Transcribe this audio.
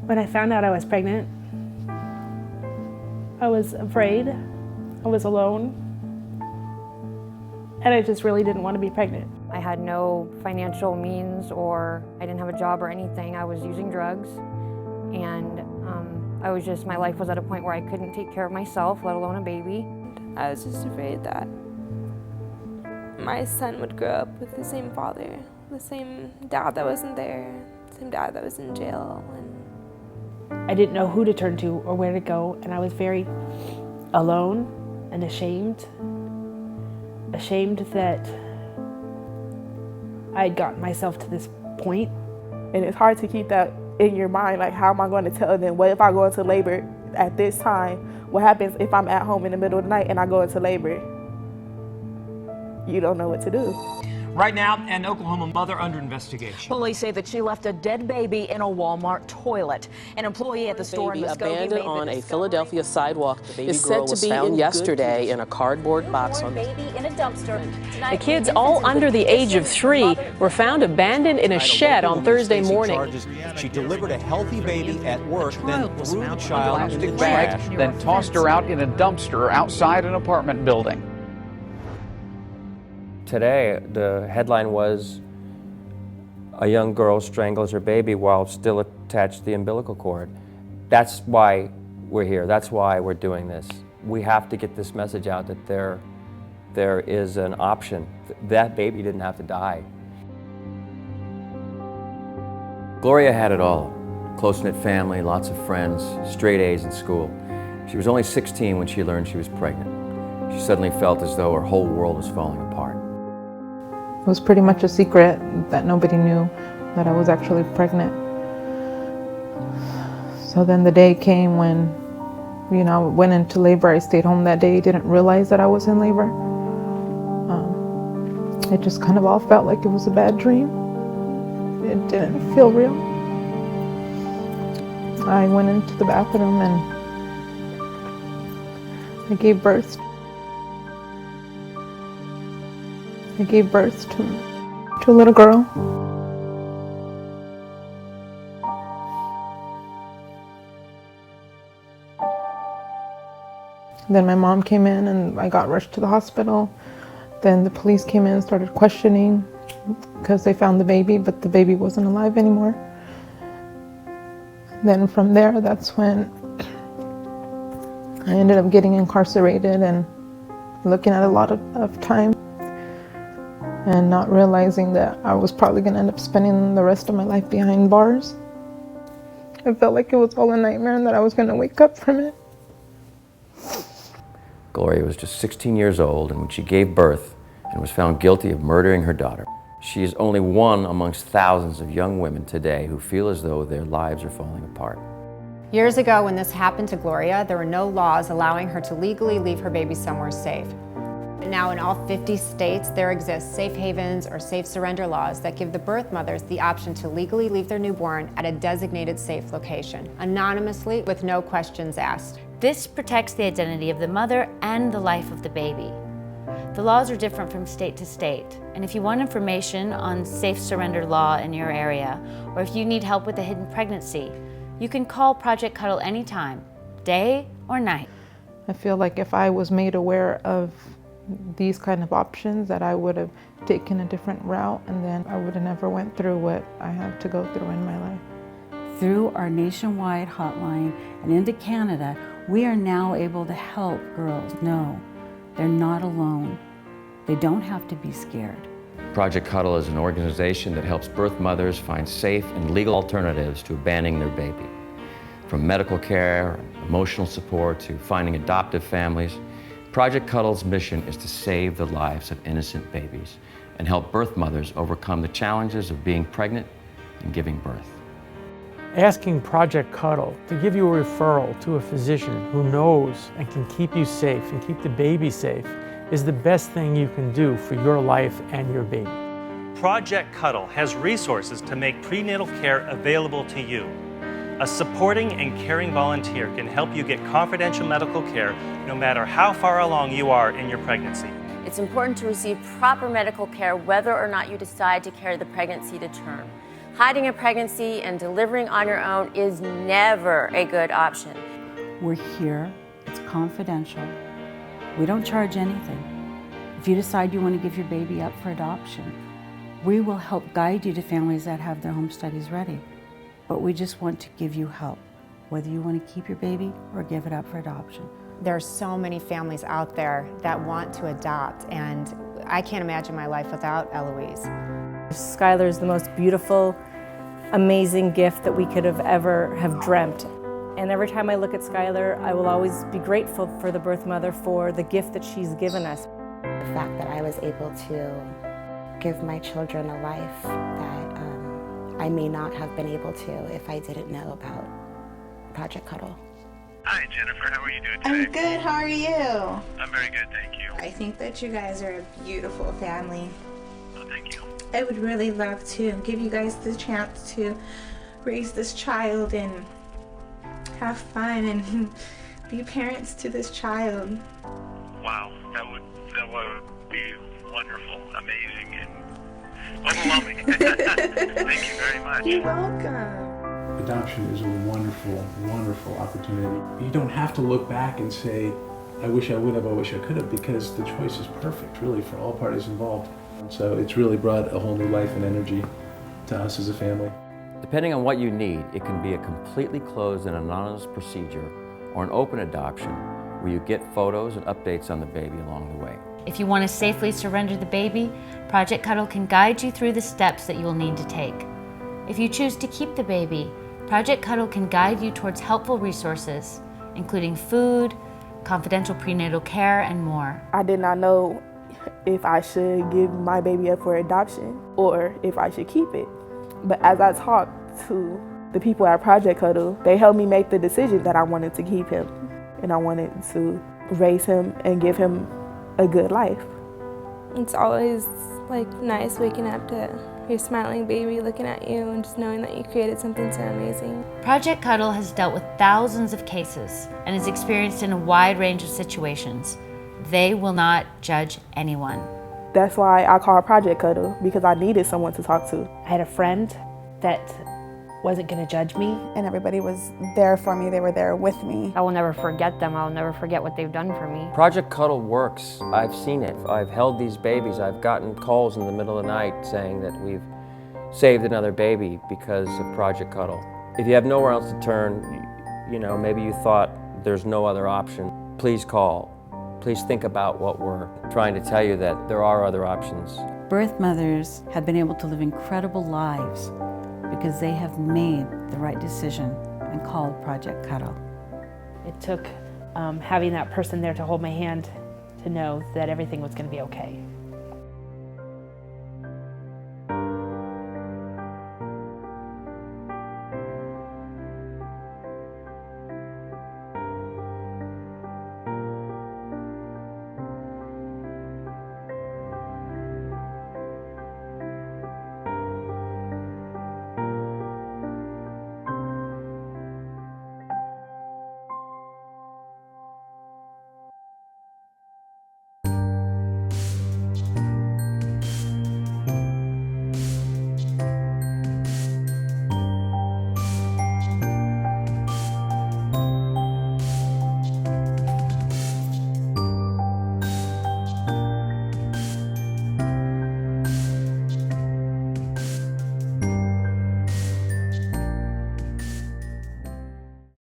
When I found out I was pregnant, I was afraid, I was alone, and I just really didn't want to be pregnant. I had no financial means, or I didn't have a job or anything. I was using drugs, and my life was at a point where I couldn't take care of myself, let alone a baby. I was just afraid that my son would grow up with the same father, the same dad that wasn't there, the same dad that was in jail. I didn't know who to turn to or where to go, and I was very alone and ashamed that I had gotten myself to this point. And it's hard to keep that in your mind, like, how am I going to tell them? What if I go into labor at this time? What happens if I'm at home in the middle of the night and I go into labor? You don't know what to do. Right now, an Oklahoma mother under investigation. Police say that she left a dead baby in a Walmart toilet. An employee at the store in Muskogee abandoned on a Philadelphia sidewalk is said to be found yesterday in a cardboard box on baby in a dumpster. The kids, all under the age of 3, were found abandoned in a shed on Thursday morning. She delivered a healthy baby at work, then threw the child into the bag, trash. then tossed her out in a dumpster outside an apartment building. Today, the headline was, "A young girl strangles her baby while still attached to the umbilical cord." That's why we're here. That's why we're doing this. We have to get this message out that there is an option. That baby didn't have to die. Gloria had it all. Close-knit family, lots of friends, straight A's in school. She was only 16 when she learned she was pregnant. She suddenly felt as though her whole world was falling apart. It was pretty much a secret that nobody knew that I was actually pregnant. So then the day came when, I went into labor. I stayed home that day, didn't realize that I was in labor. It just kind of all felt like it was a bad dream. It didn't feel real. I went into the bathroom and I gave birth to a little girl. Then my mom came in and I got rushed to the hospital. Then the police came in and started questioning because they found the baby, but the baby wasn't alive anymore. Then from there, that's when I ended up getting incarcerated and looking at a lot of time. And not realizing that I was probably going to end up spending the rest of my life behind bars. I felt like it was all a nightmare and that I was going to wake up from it. Gloria was just 16 years old, and when she gave birth and was found guilty of murdering her daughter, she is only one amongst thousands of young women today who feel as though their lives are falling apart. Years ago, when this happened to Gloria, there were no laws allowing her to legally leave her baby somewhere safe. Now in all 50 states, there exist safe havens or safe surrender laws that give the birth mothers the option to legally leave their newborn at a designated safe location, anonymously with no questions asked. This protects the identity of the mother and the life of the baby. The laws are different from state to state, and if you want information on safe surrender law in your area, or if you need help with a hidden pregnancy, you can call Project Cuddle anytime, day or night. I feel like if I was made aware of these kind of options, that I would have taken a different route, and then I would have never went through what I have to go through in my life. Through our nationwide hotline and into Canada, we are now able to help girls know they're not alone. They don't have to be scared. Project Cuddle is an organization that helps birth mothers find safe and legal alternatives to abandoning their baby. From medical care, emotional support, to finding adoptive families, Project Cuddle's mission is to save the lives of innocent babies and help birth mothers overcome the challenges of being pregnant and giving birth. Asking Project Cuddle to give you a referral to a physician who knows and can keep you safe and keep the baby safe is the best thing you can do for your life and your baby. Project Cuddle has resources to make prenatal care available to you. A supporting and caring volunteer can help you get confidential medical care no matter how far along you are in your pregnancy. It's important to receive proper medical care whether or not you decide to carry the pregnancy to term. Hiding a pregnancy and delivering on your own is never a good option. We're here, it's confidential. We don't charge anything. If you decide you want to give your baby up for adoption, we will help guide you to families that have their home studies ready. But we just want to give you help, whether you want to keep your baby or give it up for adoption. There are so many families out there that want to adopt, and I can't imagine my life without Eloise. Skylar is the most beautiful, amazing gift that we could have ever have dreamt. And every time I look at Skylar, I will always be grateful for the birth mother for the gift that she's given us. The fact that I was able to give my children a life that I may not have been able to if I didn't know about Project Cuddle. Hi Jennifer, how are you doing today? I'm good, how are you? I'm very good, thank you. I think that you guys are a beautiful family. Oh, thank you. I would really love to give you guys the chance to raise this child and have fun and be parents to this child. Wow, that would be wonderful, amazing, and overwhelming. Thank you very much. You're welcome. Adoption is a wonderful, wonderful opportunity. You don't have to look back and say, I wish I would have, I wish I could have, because the choice is perfect, really, for all parties involved. So it's really brought a whole new life and energy to us as a family. Depending on what you need, it can be a completely closed and anonymous procedure or an open adoption where you get photos and updates on the baby along the way. If you want to safely surrender the baby, Project Cuddle can guide you through the steps that you will need to take. If you choose to keep the baby, Project Cuddle can guide you towards helpful resources, including food, confidential prenatal care, and more. I did not know if I should give my baby up for adoption or if I should keep it. But as I talked to the people at Project Cuddle, they helped me make the decision that I wanted to keep him and I wanted to raise him and give him a good life. It's always like nice waking up to your smiling baby looking at you and just knowing that you created something so amazing. Project Cuddle has dealt with thousands of cases and is experienced in a wide range of situations. They will not judge anyone. That's why I called Project Cuddle, because I needed someone to talk to. I had a friend that wasn't going to judge me. And everybody was there for me. They were there with me. I will never forget them. I'll never forget what they've done for me. Project Cuddle works. I've seen it. I've held these babies. I've gotten calls in the middle of the night saying that we've saved another baby because of Project Cuddle. If you have nowhere else to turn, you know, maybe you thought there's no other option, please call. Please think about what we're trying to tell you, that there are other options. Birth mothers have been able to live incredible lives because they have made the right decision and called Project Cuddle. It took having that person there to hold my hand to know that everything was going to be okay.